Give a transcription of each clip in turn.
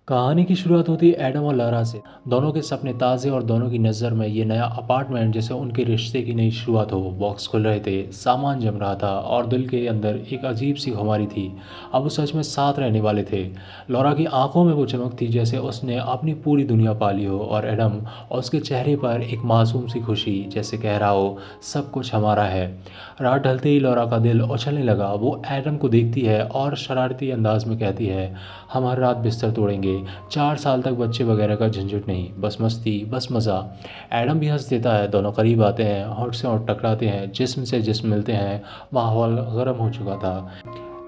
कहानी की शुरुआत होती है एडम और लारा से। दोनों के सपने ताज़े और दोनों की नज़र में ये नया अपार्टमेंट जैसे उनके रिश्ते की नई शुरुआत हो। बॉक्स खुल रहे थे, सामान जम रहा था और दिल के अंदर एक अजीब सी खुमारी थी। अब वो सच में साथ रहने वाले थे। लॉरा की आंखों में वो चमक थी जैसे उसने अपनी पूरी दुनिया पाली हो, और एडम और उसके चेहरे पर एक मासूम सी खुशी, जैसे कह रहा हो सब कुछ हमारा है। रात ढलते ही लॉरा का दिल उछलने लगा। वो एडम को देखती है और शरारती अंदाज में कहती है, हम हर रात बिस्तर तोड़ेंगे। 4 साल तक बच्चे वगैरह का झंझट नहीं, बस मस्ती, बस मज़ा। एडम भी हंस देता है। दोनों करीब आते हैं, होंठ से होंठ टकराते हैं, जिस्म से जिस्म मिलते हैं। माहौल गर्म हो चुका था।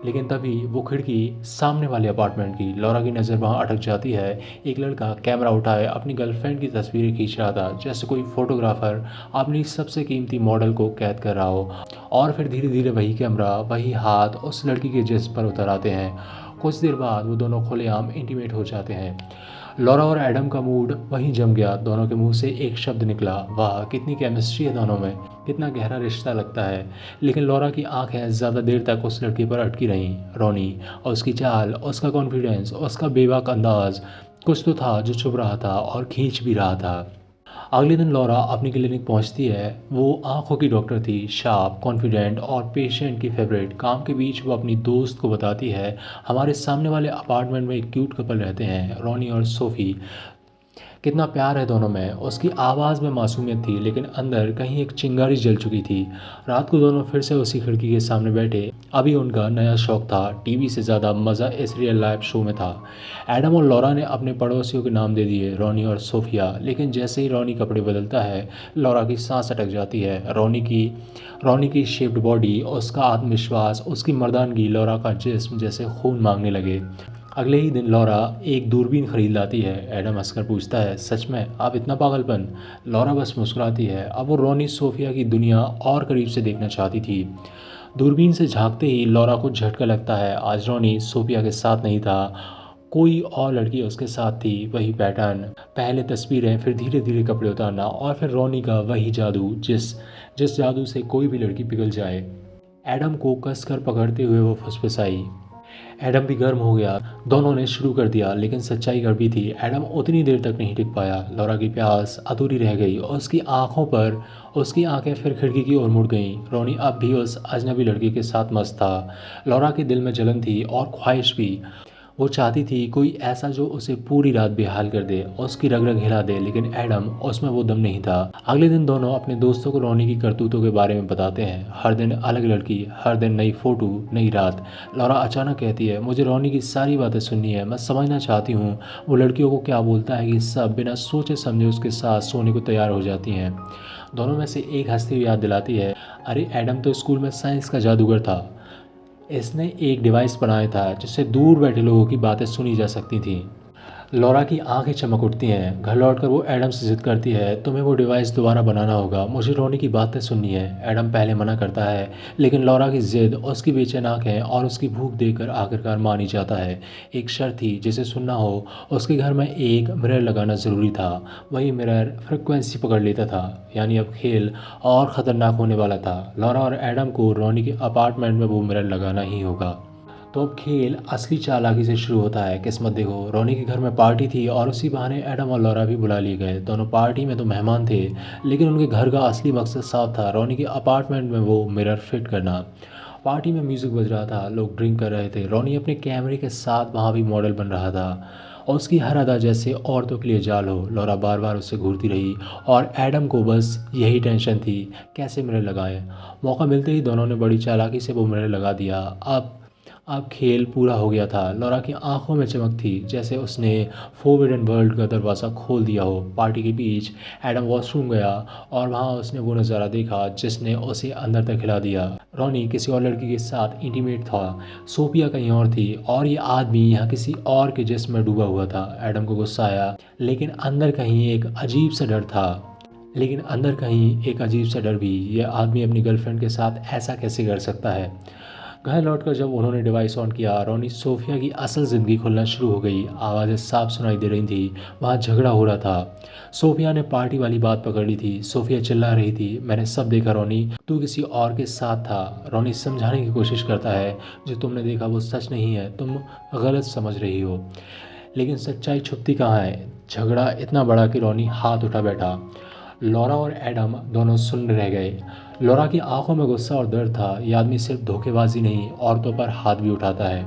लेकिन तभी वो खिड़की सामने वाले अपार्टमेंट की, लॉरा की नज़र वहाँ अटक जाती है। एक लड़का कैमरा उठाए अपनी गर्लफ्रेंड की तस्वीरें खींच रहा था, जैसे कोई फोटोग्राफर अपनी सबसे कीमती मॉडल को कैद कर रहा हो। और फिर धीरे धीरे वही कैमरा, वही हाथ उस लड़की के जिस्म पर उतर आते हैं। कुछ देर बाद वो दोनों खुलेआम इंटीमेट हो जाते हैं। लॉरा और एडम का मूड वहीं जम गया। दोनों के मुंह से एक शब्द निकला, वाह कितनी केमिस्ट्री है दोनों में, कितना गहरा रिश्ता लगता है। लेकिन लॉरा की आंखें ज़्यादा देर तक उस लड़के पर अटकी रहीं। रोनी और उसकी चाल, उसका कॉन्फिडेंस, उसका बेबाक अंदाज, कुछ तो था जो छुप रहा था और खींच भी रहा था। अगले दिन लॉरा अपनी क्लिनिक पहुंचती है। वो आंखों की डॉक्टर थी, शार्प, कॉन्फिडेंट और पेशेंट की फेवरेट। काम के बीच वो अपनी दोस्त को बताती है, हमारे सामने वाले अपार्टमेंट में एक क्यूट कपल रहते हैं, रोनी और सोफ़ी। कितना प्यार है दोनों में। उसकी आवाज़ में मासूमियत थी, लेकिन अंदर कहीं एक चिंगारी जल चुकी थी। रात को दोनों फिर से उसी खिड़की के सामने बैठे। अभी उनका नया शौक था, टीवी से ज़्यादा मज़ा इस रियल लाइफ शो में था। एडम और लॉरा ने अपने पड़ोसियों के नाम दे दिए, रोनी और सोफिया। लेकिन जैसे ही रोनी कपड़े बदलता है, लॉरा की सांस अटक जाती है। रोनी की शेप्ड बॉडी, उसका आत्मविश्वास, उसकी मर्दानगी, लॉरा का जिस्म जैसे खून मांगने लगे। अगले ही दिन लॉरा एक दूरबीन खरीद लाती है। एडम हंसकर पूछता है, सच में आप इतना पागलपन? लॉरा बस मुस्कुराती है। अब वो रोनी सोफिया की दुनिया और करीब से देखना चाहती थी। दूरबीन से झांकते ही लॉरा को झटका लगता है। आज रोनी सोफिया के साथ नहीं था, कोई और लड़की उसके साथ थी। वही पैटर्न, पहले तस्वीरें, फिर धीरे धीरे कपड़े उतारना, और फिर रोनी का वही जादू, जिस जिस जादू से कोई भी लड़की पिघल जाए। एडम को कसकर पकड़ते हुए वो फुसफुसाई। एडम भी गर्म हो गया। दोनों ने शुरू कर दिया, लेकिन सच्चाई कड़वी थी। एडम उतनी देर तक नहीं टिक पाया। लॉरा की प्यास अधूरी रह गई और उसकी आंखें फिर खिड़की की ओर मुड़ गईं। रोनी अब भी उस अजनबी लड़की के साथ मस्त था। लॉरा के दिल में जलन थी और ख्वाहिश भी। वो चाहती थी कोई ऐसा जो उसे पूरी रात बेहाल कर दे, उसकी रग रग हिला दे, लेकिन एडम, उसमें वो दम नहीं था। अगले दिन दोनों अपने दोस्तों को रोनी की करतूतों के बारे में बताते हैं। हर दिन अलग लड़की, हर दिन नई फ़ोटो, नई रात। लॉरा अचानक कहती है, मुझे रोनी की सारी बातें सुननी है। मैं समझना चाहती हूँ वो लड़कियों को क्या बोलता है कि सब बिना सोचे समझे उसके साथ सोने को तैयार हो जाती हैं। दोनों में से एक हंसती हुई याद दिलाती है, अरे एडम तो स्कूल में साइंस का जादूगर था। इसने एक डिवाइस बनाया था जिससे दूर बैठे लोगों की बातें सुनी जा सकती थीं। लॉरा की आंखें चमक उठती हैं। घर लौटकर वो एडम से जिद करती है, तुम्हें वो डिवाइस दोबारा बनाना होगा, मुझे रोनी की बातें सुननी है। एडम पहले मना करता है, लेकिन लॉरा की जिद, उसकी बेचैन आंखें और उसकी भूख देखकर आखिरकार मान ही जाता है। एक शर्त थी जिसे सुनना हो, उसके घर में एक मिरर लगाना ज़रूरी था। वही मिरर फ्रिक्वेंसी पकड़ लेता था, यानी अब खेल और ख़तरनाक होने वाला था। लॉरा और एडम को रोनी के अपार्टमेंट में वो मिरर लगाना ही होगा। तो अब खेल असली चालाकी से शुरू होता है। किस्मत देखो, रोनी के घर में पार्टी थी और उसी बहाने एडम और लॉरा भी बुला लिए गए। दोनों पार्टी में तो मेहमान थे, लेकिन उनके घर का असली मकसद साफ था, रोनी के अपार्टमेंट में वो मिरर फिट करना। पार्टी में म्यूज़िक बज रहा था, लोग ड्रिंक कर रहे थे। रोनी अपने कैमरे के साथ वहाँ भी मॉडल बन रहा था, और उसकी हर अदा जैसे औरतों के लिए जाल हो। लॉरा बार बार उससे घूरती रही और एडम को बस यही टेंशन थी, कैसे मिरर लगाएं। मौका मिलते ही दोनों ने बड़ी चालाकी से वो मिरर लगा दिया। अब खेल पूरा हो गया था। लॉरा की आंखों में चमक थी, जैसे उसने फोरबिडन वर्ल्ड का दरवाज़ा खोल दिया हो। पार्टी के बीच एडम वॉशरूम गया और वहाँ उसने वो नज़ारा देखा जिसने उसे अंदर तक हिला दिया। रोनी किसी और लड़की के साथ इंटीमेट था, सोफिया कहीं और थी, और ये आदमी यहाँ किसी और के जिस्म में डूबा हुआ था। एडम को गुस्सा आया, लेकिन अंदर कहीं एक अजीब सा डर भी, ये आदमी अपनी गर्लफ्रेंड के साथ ऐसा कैसे कर सकता है। घर लौटकर जब उन्होंने डिवाइस ऑन किया, रोनी सोफिया की असल ज़िंदगी खुलना शुरू हो गई। आवाज़ें साफ सुनाई दे रही थी, वहाँ झगड़ा हो रहा था। सोफिया ने पार्टी वाली बात पकड़ ली थी। सोफिया चिल्ला रही थी, मैंने सब देखा रोनी, तू किसी और के साथ था। रोनी समझाने की कोशिश करता है, जो तुमने देखा वो सच नहीं है, तुम गलत समझ रही हो। लेकिन सच्चाई छुपती कहाँ है? झगड़ा इतना बड़ा कि रोनी हाथ उठा बैठा। लॉरा और एडम दोनों सुन्न रह गए। लॉरा की आंखों में गुस्सा और दर्द था। ये आदमी सिर्फ धोखेबाजी नहीं, औरतों पर हाथ भी उठाता है।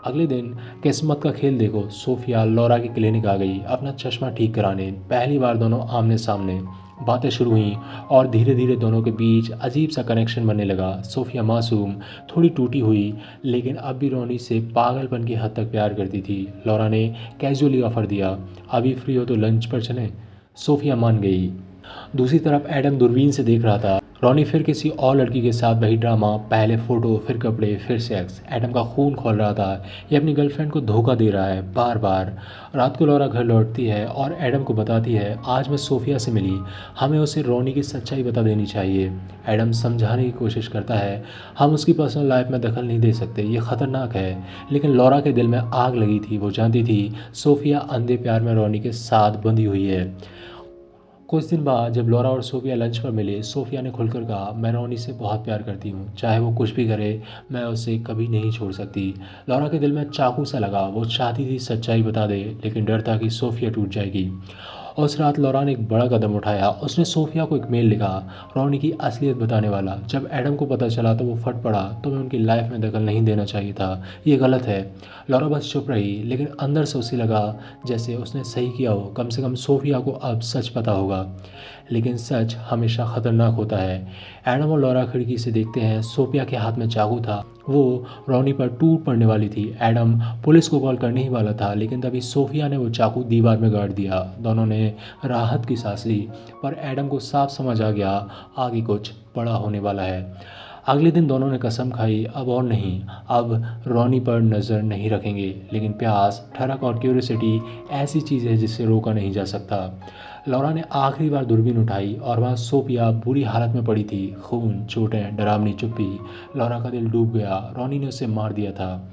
अगले दिन किस्मत का खेल देखो, सोफिया लॉरा की क्लिनिक आ गई अपना चश्मा ठीक कराने। पहली बार दोनों आमने सामने। बातें शुरू हुई और धीरे धीरे दोनों के बीच अजीब सा कनेक्शन बनने लगा। सोफिया मासूम, थोड़ी टूटी हुई, लेकिन अब भी रोनी से पागलपन की हद तक प्यार करती थी। लॉरा ने कैजुअली ऑफर दिया, अभी फ्री हो तो लंच पर चलें। सोफिया मान गई। दूसरी तरफ एडम दूरबीन से देख रहा था। रॉनी फिर किसी और लड़की के साथ वही ड्रामा, पहले फोटो, फिर कपड़े, फिर सेक्स। एडम का खून खोल रहा था। ये अपनी गर्लफ्रेंड को धोखा दे रहा है बार बार। रात को लॉरा घर लौटती है और एडम को बताती है, आज मैं सोफिया से मिली, हमें उसे रॉनी की सच्चाई बता देनी चाहिए। एडम समझाने की कोशिश करता है, हम उसकी पर्सनल लाइफ में दखल नहीं दे सकते, ये ख़तरनाक है। लेकिन लॉरा के दिल में आग लगी थी। वो जानती थी सोफिया अंधे प्यार में रॉनी के साथ बंधी हुई है। कुछ दिन बाद जब लॉरा और सोफिया लंच पर मिले, सोफिया ने खुलकर कहा, मैं रोनी से बहुत प्यार करती हूँ, चाहे वो कुछ भी करे मैं उसे कभी नहीं छोड़ सकती। लॉरा के दिल में चाकू सा लगा। वो चाहती थी सच्चाई बता दे, लेकिन डर था कि सोफिया टूट जाएगी। उस रात लॉरा ने एक बड़ा कदम उठाया। उसने सोफिया को एक मेल लिखा, रोनी की असलियत बताने वाला। जब एडम को पता चला तो वो फट पड़ा, तुम्हें उनकी लाइफ में दखल नहीं देना चाहिए था, ये गलत है। लॉरा बस चुप रही, लेकिन अंदर से उसे लगा जैसे उसने सही किया हो। कम से कम सोफिया को अब सच पता होगा। लेकिन सच हमेशा ख़तरनाक होता है। एडम और लॉरा खिड़की से देखते हैं। सोफिया के हाथ में चाकू था। वो रोनी पर टूट पड़ने वाली थी। एडम पुलिस को कॉल करने ही वाला था, लेकिन तभी सोफिया ने वो चाकू दीवार में गाड़ दिया। दोनों ने राहत की सांस ली, पर एडम को साफ समझ आ गया आगे कुछ बड़ा होने वाला है। अगले दिन दोनों ने कसम खाई, अब और नहीं, अब रोनी पर नज़र नहीं रखेंगे। लेकिन प्यास, ठरक और क्यूरियोसिटी ऐसी चीज़ है जिससे रोका नहीं जा सकता। लॉरा ने आखिरी बार दूरबीन उठाई और वहाँ सोफिया बुरी हालत में पड़ी थी। खून, चोटें, डरावनी चुप्पी। लॉरा का दिल डूब गया। रोनी ने उसे मार दिया था।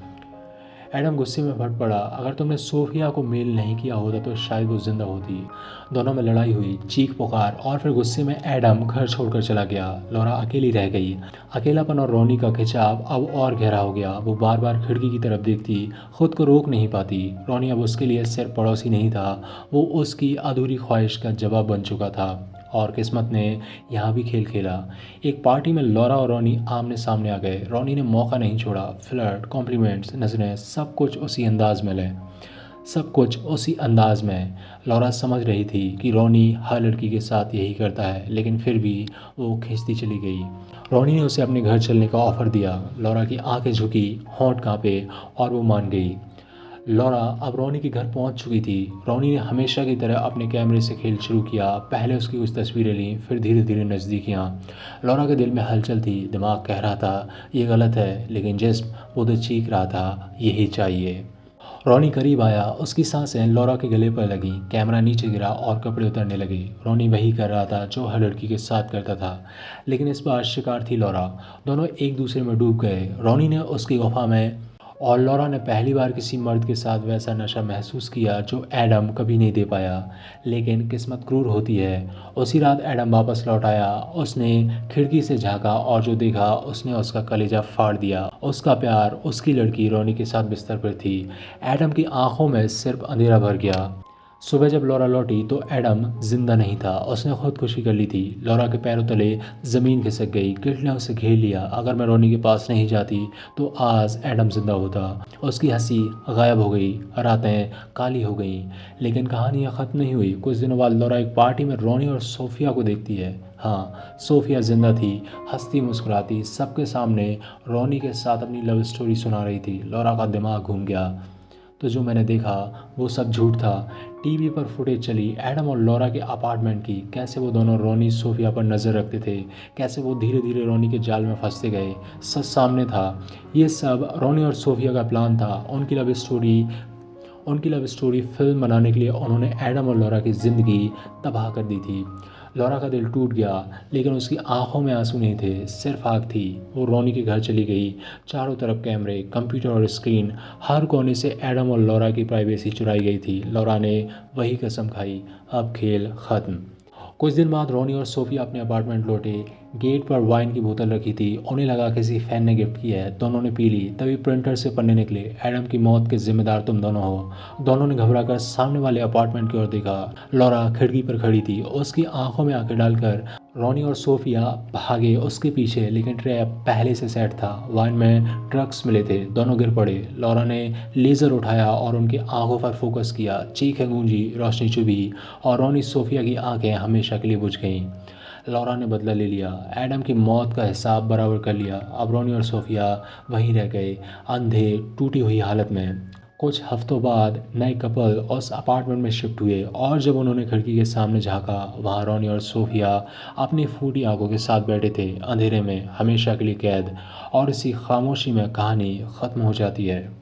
एडम गुस्से में फट पड़ा, अगर तुमने सोफिया को मेल नहीं किया होता तो शायद वो जिंदा होती। दोनों में लड़ाई हुई, चीख पुकार, और फिर गुस्से में एडम घर छोड़कर चला गया। लॉरा अकेली रह गई। अकेलापन और रोनी का खिंचाव अब और गहरा हो गया। वो बार बार खिड़की की तरफ देखती, खुद को रोक नहीं पाती। रोनी अब उसके लिए सिर्फ पड़ोसी नहीं था, वो उसकी अधूरी ख्वाहिश का जवाब बन चुका था। और किस्मत ने यहाँ भी खेल खेला। एक पार्टी में लॉरा और रोनी आमने सामने आ गए। रोनी ने मौका नहीं छोड़ा। फ्लर्ट, कॉम्प्लीमेंट्स, नजरें, सब कुछ उसी अंदाज में ले, सब कुछ उसी अंदाज में। लॉरा समझ रही थी कि रोनी हर लड़की के साथ यही करता है, लेकिन फिर भी वो खींचती चली गई। रोनी ने उसे अपने घर चलने का ऑफ़र दिया। लॉरा की आंखें झुकी, होंठ कांपे, और वो मान गई। लॉरा अब रोनी के घर पहुंच चुकी थी। रोनी ने हमेशा की तरह अपने कैमरे से खेल शुरू किया। पहले उसकी कुछ तस्वीरें लीं, फिर धीरे धीरे नज़दीकियाँ। लॉरा के दिल में हलचल थी, दिमाग कह रहा था ये गलत है, लेकिन जिस्म वो तो चीख रहा था यही चाहिए। रोनी करीब आया, उसकी सांसें लॉरा के गले पर लगी। कैमरा नीचे गिरा और कपड़े उतरने लगे। रोनी वही कर रहा था जो हर लड़की के साथ करता था, लेकिन इस बार शिकार थी लॉरा। दोनों एक दूसरे में डूब गए। रोनी ने उसकी गुफा में, और लॉरा ने पहली बार किसी मर्द के साथ वैसा नशा महसूस किया जो एडम कभी नहीं दे पाया। लेकिन किस्मत क्रूर होती है। उसी रात एडम वापस लौट आया। उसने खिड़की से झांका और जो देखा उसने उसका कलेजा फाड़ दिया। उसका प्यार, उसकी लड़की रोनी के साथ बिस्तर पर थी। एडम की आंखों में सिर्फ अंधेरा भर गया। सुबह जब लॉरा लौटी तो एडम जिंदा नहीं था। उसने खुदकुशी कर ली थी। लॉरा के पैरों तले ज़मीन खिसक गई। गिल्ट ने उसे घेर लिया। अगर मैं रोनी के पास नहीं जाती तो आज एडम जिंदा होता। उसकी हंसी गायब हो गई, रातें काली हो गई। लेकिन कहानियाँ ख़त्म नहीं हुई। कुछ दिनों बाद लॉरा एक पार्टी में रोनी और सोफिया को देखती है। हाँ, सोफिया जिंदा थी, हंसती मुस्कुराती, सबके सामने रोनी के साथ अपनी लव स्टोरी सुना रही थी। लॉरा का दिमाग घूम गया। तो जो मैंने देखा वो सब झूठ था। टीवी पर फुटेज चली एडम और लॉरा के अपार्टमेंट की, कैसे वो दोनों रोनी सोफिया पर नज़र रखते थे, कैसे वो धीरे धीरे रोनी के जाल में फंसते गए। सच सामने था। ये सब रोनी और सोफिया का प्लान था। उनकी लव स्टोरी फिल्म बनाने के लिए उन्होंने एडम और लॉरा की ज़िंदगी तबाह कर दी थी। लॉरा का दिल टूट गया, लेकिन उसकी आंखों में आंसू नहीं थे, सिर्फ आग थी। वो रोनी के घर चली गई। चारों तरफ कैमरे, कंप्यूटर और स्क्रीन, हर कोने से एडम और लॉरा की प्राइवेसी चुराई गई थी। लॉरा ने वही कसम खाई, अब खेल ख़त्म। कुछ दिन बाद रोनी और सोफिया अपने अपार्टमेंट लौटे। गेट पर वाइन की बोतल रखी थी, उन्हें लगा किसी फैन ने गिफ्ट की है। दोनों ने पी ली। तभी प्रिंटर से पन्ने निकले, एडम की मौत के जिम्मेदार तुम दोनों हो। दोनों ने घबराकर सामने वाले अपार्टमेंट की ओर देखा। लॉरा खिड़की पर खड़ी थी, उसकी आंखों में आंखें डालकर रॉनी और सोफिया भागे उसके पीछे, लेकिन ट्रैप पहले से सेट था। वाइन में ड्रग्स मिले थे। दोनों गिर पड़े। लॉरा ने लेज़र उठाया और उनकी आंखों पर फोकस किया। चीखें गूंजी, रोशनी चुभी और रॉनी सोफिया की आंखें हमेशा के लिए बुझ गईं। लॉरा ने बदला ले लिया, एडम की मौत का हिसाब बराबर कर लिया। अब रोनी और सोफिया वहीं रह गए, अंधे, टूटी हुई हालत में। कुछ हफ्तों बाद नए कपल उस अपार्टमेंट में शिफ्ट हुए और जब उन्होंने खिड़की के सामने झांका, वहाँ रोनी और सोफिया अपनी फूटी आंखों के साथ बैठे थे, अंधेरे में, हमेशा के लिए कैद। और इसी खामोशी में कहानी ख़त्म हो जाती है।